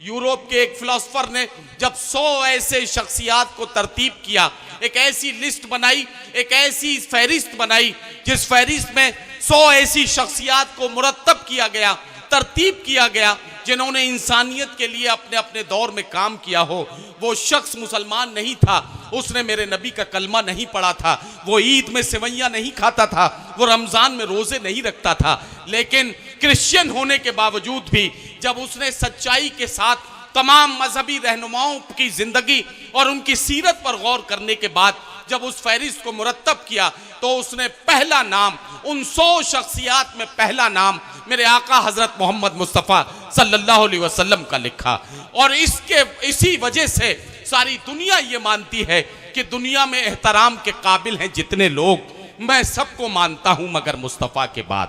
Europe के एक philosopher ने जब 100 ऐसे शख्सियात को तरतीब किया, एक ऐसी लिस्ट बनाई, एक ऐसी फहरिस्त बनाई जिस फहरिस्त में 100 ऐसी शख्सियात को मुरत्तब किया गया, तरतीब किया गया जिन्होंने इंसानियत के लिए अपने अपने दौर में काम किया हो। वो शख्स मुसलमान नहीं था, उसने मेरे नबी का कलमा नहीं पढ़ा था, वो ईद में सेवैयां नहीं खाता था, वो रमज़ान में रोज़े नहीं रखता था, लेकिन क्रिश्चियन होने के बावजूद भी जब उसने सच्चाई के साथ तमाम मजहबी रहनुमाओं की ज़िंदगी और उनकी सीरत पर गौर करने के बाद जब उस फहरिस्त को मुरत्तब किया तो उसने पहला नाम, उन 100 शख्सियात में पहला नाम मेरे आका हजरत मोहम्मद मुस्तफ़ा सल्लल्लाहु अलैहि वसल्लम का लिखा। और इसी वजह से सारी दुनिया ये मानती है कि दुनिया में एहतराम के काबिल हैं जितने लोग, मैं सबको मानता हूं मगर मुस्तफ़ा के बाद।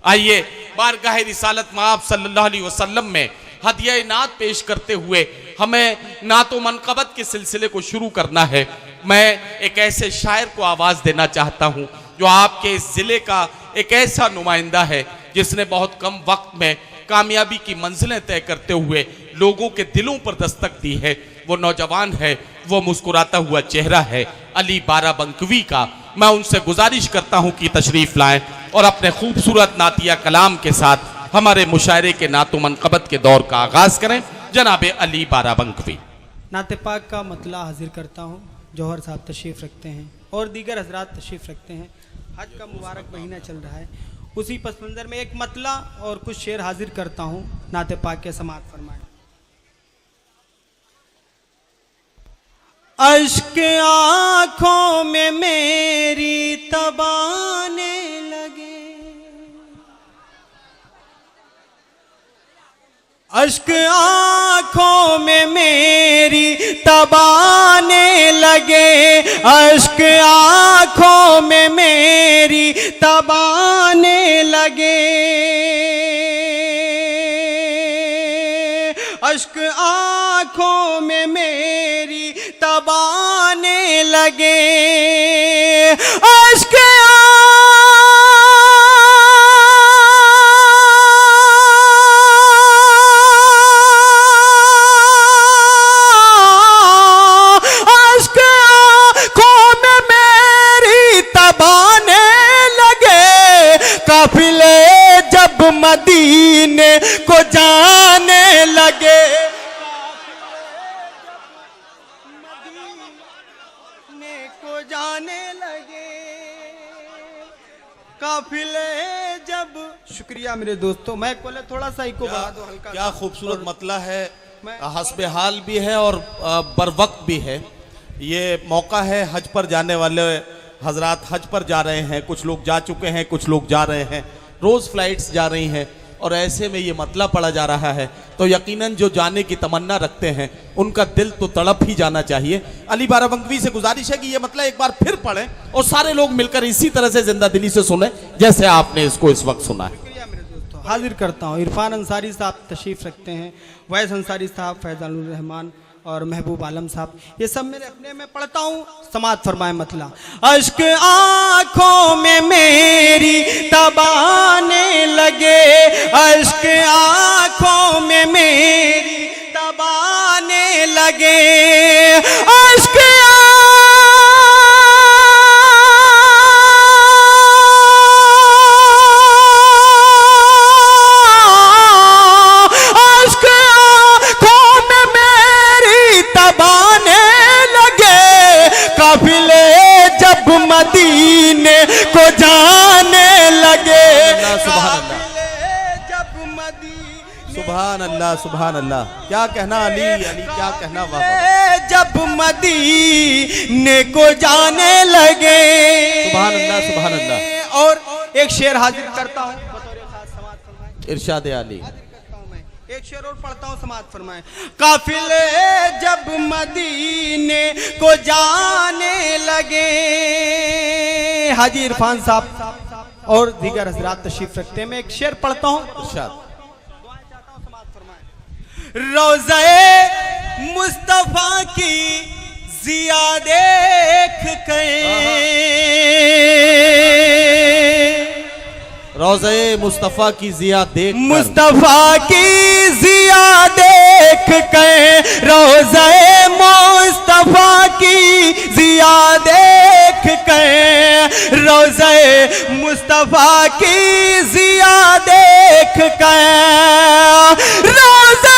आइए बारगाह रिसालत में सल्लल्लाहु अलैहि वसल्लम में हदिया नात पेश करते हुए हमें नात व मनक़बत के सिलसिले को शुरू करना है। मैं एक ऐसे शायर को आवाज़ देना चाहता हूं जो आपके इस ज़िले का एक ऐसा नुमाइंदा है जिसने बहुत कम वक्त में कामयाबी की मंजिलें तय करते हुए लोगों के दिलों पर दस्तक दी है। वो नौजवान है, वो मुस्कुराता हुआ चेहरा है, अली बाराबंकवी का। मैं उनसे गुजारिश करता हूं कि तशरीफ़ लाएं और अपने खूबसूरत नातिया कलाम के साथ हमारे मुशायरे के नात व मनक़बत के दौर का आगाज़ करें। जनाबे अली बाराबंकवी। नाते पाक का मतला हाजिर करता हूँ। जौहर साहब तशरीफ़ रखते हैं और दीगर हजरात तशरीफ़ रखते हैं। हज का मुबारक महीना चल रहा है, उसी पस मंज़र में एक मतला और कुछ शेर हाजिर करता हूँ। नाते पाक के समाअत फरमाएं। अश्क आँखों में मेरी तबाने लगे, अश्क आँखों में मेरी तबाने लगे, अश्क आँखों में मेरी तबाने लगे, अश्क आँखों में मेरी तबाने लगे, अश्क काफिले जब मदीने को जाने लगे, मदीने को जाने लगे, काफिले जब। शुक्रिया मेरे दोस्तों। मैं बोले थोड़ा सा इको बढ़ा दो हल्का। क्या खूबसूरत मतला है, हस्बे हाल भी है और बरवक्त भी है। ये मौका है हज पर जाने वाले हजरात हज पर जा रहे हैं, कुछ लोग जा चुके हैं, कुछ लोग जा रहे हैं, रोज़ फ्लाइट्स जा रही हैं और ऐसे में ये मतला पढ़ा जा रहा है तो यकीनन जो जाने की तमन्ना रखते हैं उनका दिल तो तड़प ही जाना चाहिए। अली बाराबंकवी से गुजारिश है कि ये मतला एक बार फिर पढ़ें और सारे लोग मिलकर इसी तरह से जिंदा दिली से सुने जैसे आपने इसको इस वक्त सुना है। हाजिर करता हूँ। इरफान अंसारी साहब तशरीफ़ रखते हैं, वैस अंसारी साहब, फैज़ानुर रहमान और महबूब आलम साहब, ये सब मेरे अपने में पढ़ता हूँ। समाअत फरमाए मतला। अश्क आँखों में मेरी तबाने लगे, अश्क आँखों में मेरी तबाने लगे, अश्क मदीने को जाने लगे, जब मदीने। सुभान अल्लाह, सुभान अल्लाह। क्या कहना अली, अली क्या कहना। वाह, जब मदीने को जाने लगे। सुभान अल्लाह, सुभान अल्लाह। और एक शेर हाजिर करता हूँ, इरशाद अली। एक शेर और पढ़ता हूँ, समाअत फरमाएं। काफिले जब मदीने को जाने लगे। हाजी इरफान साहब और दीगर हजरात तशरीफ रखते हैं। मैं एक शेर पढ़ता हूँ, इरशाद। रोज़े मुस्तफा की जिया देख के, रोज़े मुस्तफ़ा की जिया देख, मुस्तफ़ा की जिया देख देख कर, रोज़े मुस्तफा की जिया देख कर, रोज़े मुस्तफा की जिया देख कर, रोज़े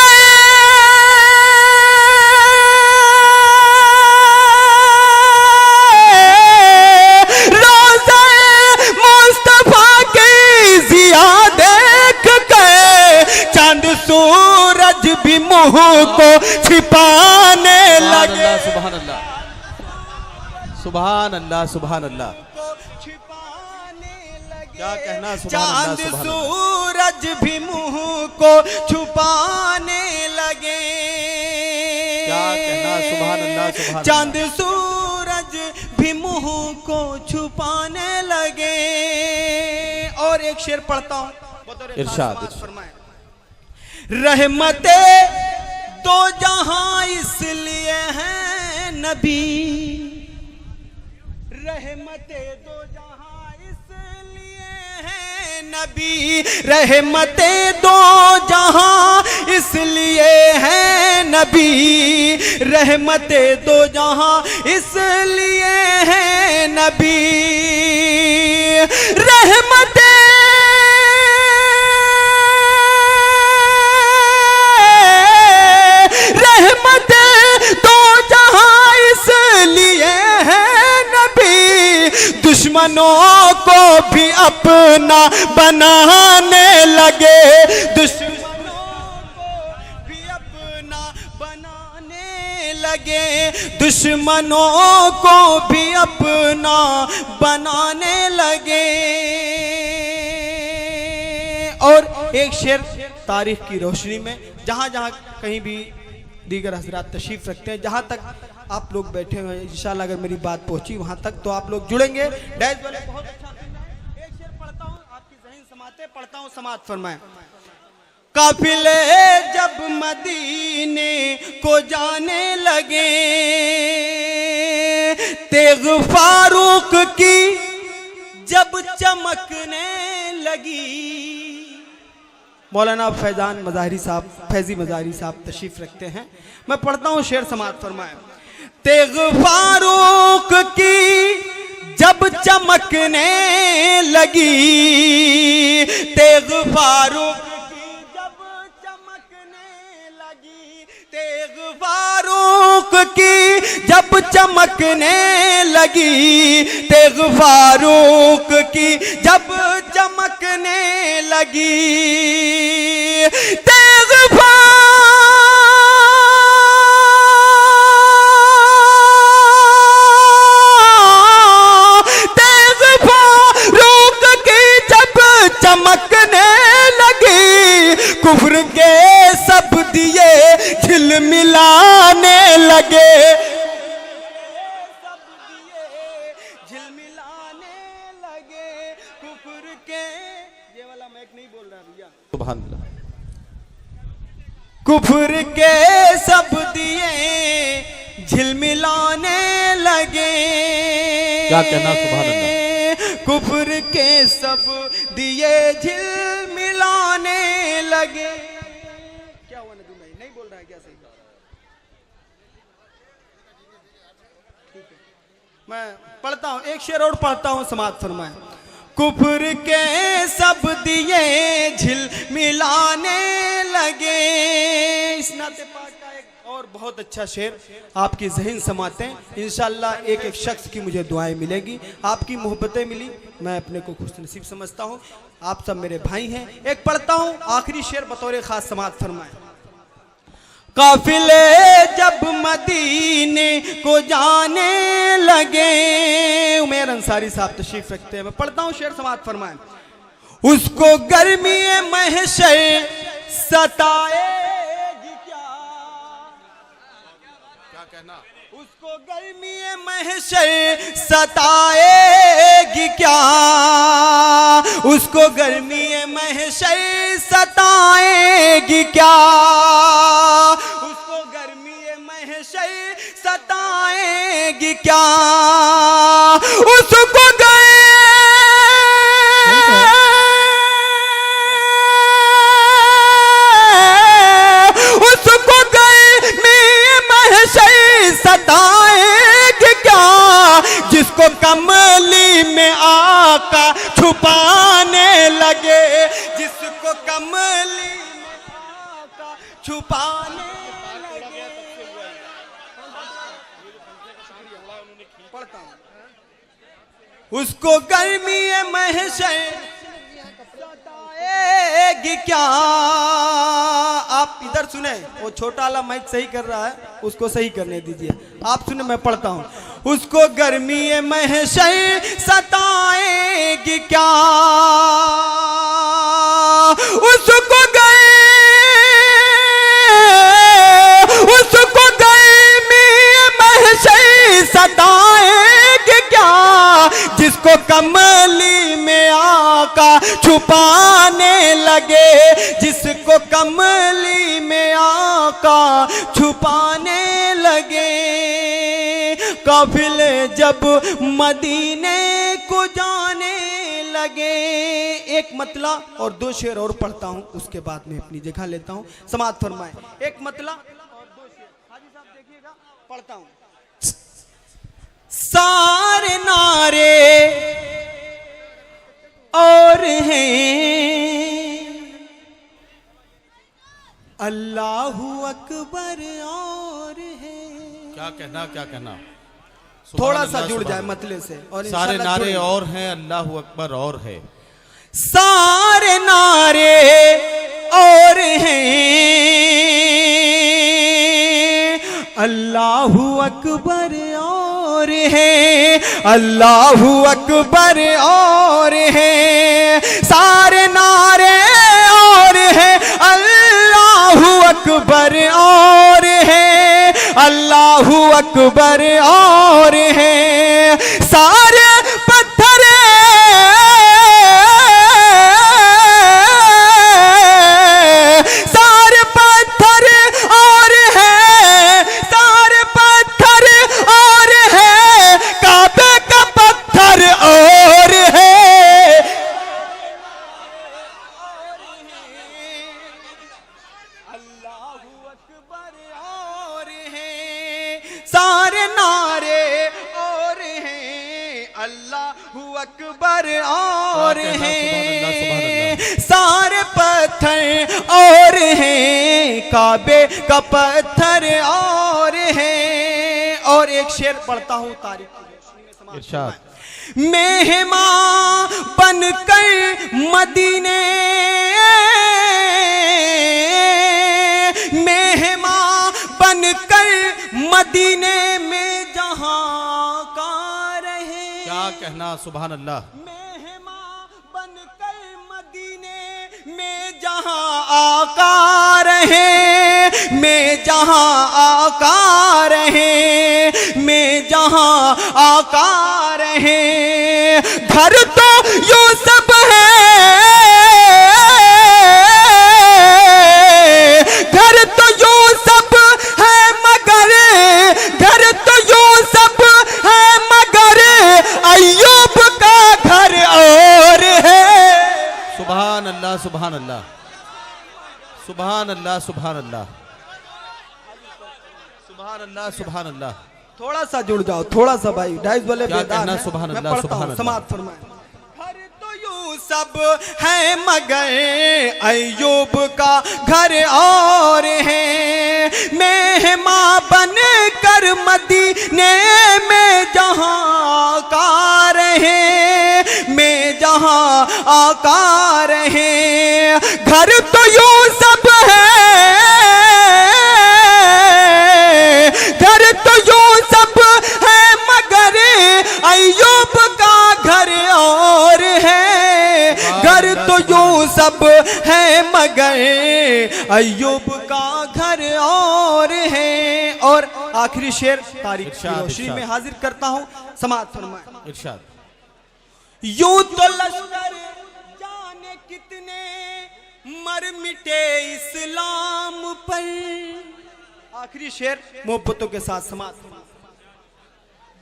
सूरज भी मुंह को छिपाने लगे। सुभान अल्लाह, सुभान अल्लाह, सुभान अल्लाह। क्या कहना, चांद सूरज भी मुंह को छुपाने लगे। क्या कहना, सुभान अल्लाह, सुभान। चांद सूरज भी मुंह को छुपाने लगे। और एक शेर पढ़ता हूँ, इरशाद फरमाए। रहमते दो जहां इसलिए हैं नबी, रहमते दो जहां इसलिए हैं नबी, रहमते दो जहां इसलिए हैं नबी, रहमते दो जहां इसलिए हैं नबी, रहमते दुश्मनों को भी अपना बनाने लगे, दुश्मनों को भी अपना बनाने लगे, दुश्मनों को भी अपना बनाने लगे। और एक शेर तारीख की रोशनी में, जहाँ जहाँ कहीं भी दीगर हजरात तशरीफ रखते हैं, जहाँ तक आप लोग बैठे हुए हैं, इंशाल्लाह अगर मेरी बात पहुंची वहां तक तो आप लोग जुड़ेंगे। डैश वाले बहुत अच्छा सुनना। एक शेर पढ़ता हूं, आपकी ज़हन समाते पढ़ता हूं, समात फरमाएं। काफिले जब मदीने को जाने लगे, तेग फारूक की जब चमकने लगी। मौलाना फैजान मज़ाहरी साहब, फैजी मज़ाहरी साहब तशरीफ रखते हैं। मैं पढ़ता हूँ शेर, समात फरमाएं। तेग फारूक की जब चमकने लगी, तेग फारूक की जब चमकने लगी, तेग फारूक की जब चमकने लगी, तेग फारूक की जब चमकने लगी, तेग चमकने लगी, कुफ्र के सब दिए झिलमिलाने लगे, सब दिए झिलमिलाने लगे, कुफ्र के। ये वाला मैक नहीं बोल रहा भैया, सुभान अल्लाह। कुफ्र के सब दिए झिलमिलाने लगे। क्या कहना, सुभान अल्लाह। कुफ्र के सब दिए झिलमिलाने लगे। क्या हुआ नबी भाई, नहीं बोल रहा है क्या? सही ठीक है, मैं पढ़ता हूँ, एक शेर और पढ़ता हूँ, समात फरमाएं। कुफ्र के सब दिए झिलमिलाने लगे। इस नाते पाक का एक और बहुत अच्छा शेर आपकी ज़हन समाते हैं। इंशाअल्लाह एक एक शख्स की मुझे दुआएं मिलेगी, आपकी मोहब्बतें मिली, मैं अपने को खुश नसीब समझता हूँ। आप सब मेरे भाई हैं। एक पढ़ता हूँ आखिरी शेर बतौर खास, समात फरमाएं। काफिले जब मदीने को जाने लगे, उमर अंसारी साहब तशरीफ रखते हैं। मैं पढ़ता हूँ शेर, समात फरमाएं। उसको गर्मी महशर सताएगी क्या, क्या कहना, उसको गर्मी महशर सताएगी क्या, उसको गर्मी महशर सताएगी क्या, उसको गर्मी महशर सताएगी क्या, उसको उसको छुपाने लगे। पढ़ता हूं। उसको गर्मी महशर सताएगी क्या। आप इधर सुने, वो छोटा वाला माइक सही कर रहा है, उसको सही करने दीजिए। आप सुने, मैं पढ़ता हूं। उसको गर्मी महशर सताएगी क्या, उसको गर्मी महशर सताएगी क्या, जिसको कमली में आका छुपाने लगे, जिसको कमली में आका छुपाने लगे। काफिले जब मदीने को जाने लगे। एक मतला और दो शेर और पढ़ता हूं, उसके बाद में अपनी जगह लेता हूं। समाअत फरमाएं। एक मतला और दो शेर, हाजी साहब देखिएगा, पढ़ता हूं। सारे नारे और हैं, अल्लाहू अकबर और है। क्या कहना, क्या कहना। थोड़ा सा जुड़ जाए मतले से और सारे नारे और हैं, अल्लाहू अकबर और है। सारे नारे और हैं, अल्लाहू अकबर और है, अल्लाहू अकबर और है। सारे नारे और है, अल्लाहू अकबर और है, अल्लाहू अकबर और है। सारे पत्थर और है, सारे पत्थर और है, काबे का पत्थर और है। अल्लाहू अकबर और है, सारे नारे और हैं, अल्लाहू अकबर और हैं। सारे पत्थर और हैं, काबे का पत्थर और हैं। और एक शेर पढ़ता हूं तारीख की रोशनी में। इरशाद। मेहमान बनकर मदीने, मेहमान बनकर मदीने में जहां का रहे। क्या कहना, सुभान अल्लाह। मेहमान बनकर मदीने में जहां आका रहे, में जहां आका रहे, में जहां आका रहे। घर तो यूं सब है, घर तो यूं सब है मगर, घर तो यूं सब है मगर, अय्यूब का घर और है। सुभान अल्लाह, सुभान अल्लाह, सुभान अल्लाह, सुभान अल्लाह, सुभान अल्लाह, सुभान अल्लाह। थोड़ा सा जुड़ जाओ, थोड़ा सा भाई, डाइस वाले क्या कहना, सुभान अल्लाह, सुभान अल्लाह। समाअत फरमाएं। घर तो यूं सब है मगर, अय्यूब का घर और है। मेहमान बन कर मदीने में जहां का रहे, में जहां आका रहे। घर तो यूं सब है, घर तो यूं सब है मगर, अय्यूब का घर और है। घर तो यूं सब है मगर, अय्यूब का घर और है। और आखिरी शेर तारीख की रोशनी में हाजिर करता हूं। समाअत फरमाएं। इरशाद। यूं तो लश्कर जाने कितने मर मिटे इस्लाम पर। आखिरी शेर मोहब्बतों के साथ समाअत।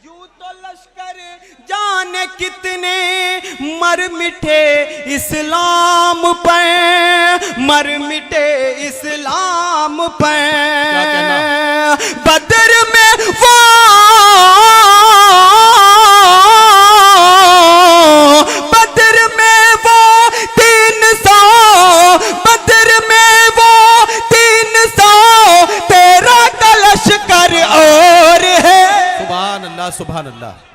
यूं तो लश्कर जाने कितने मर मिटे इस्लाम पर, मर मिटे इस्लाम पर। बदर में वो बदर में वो 300, बदर में वो 300 सुभान अल्लाह।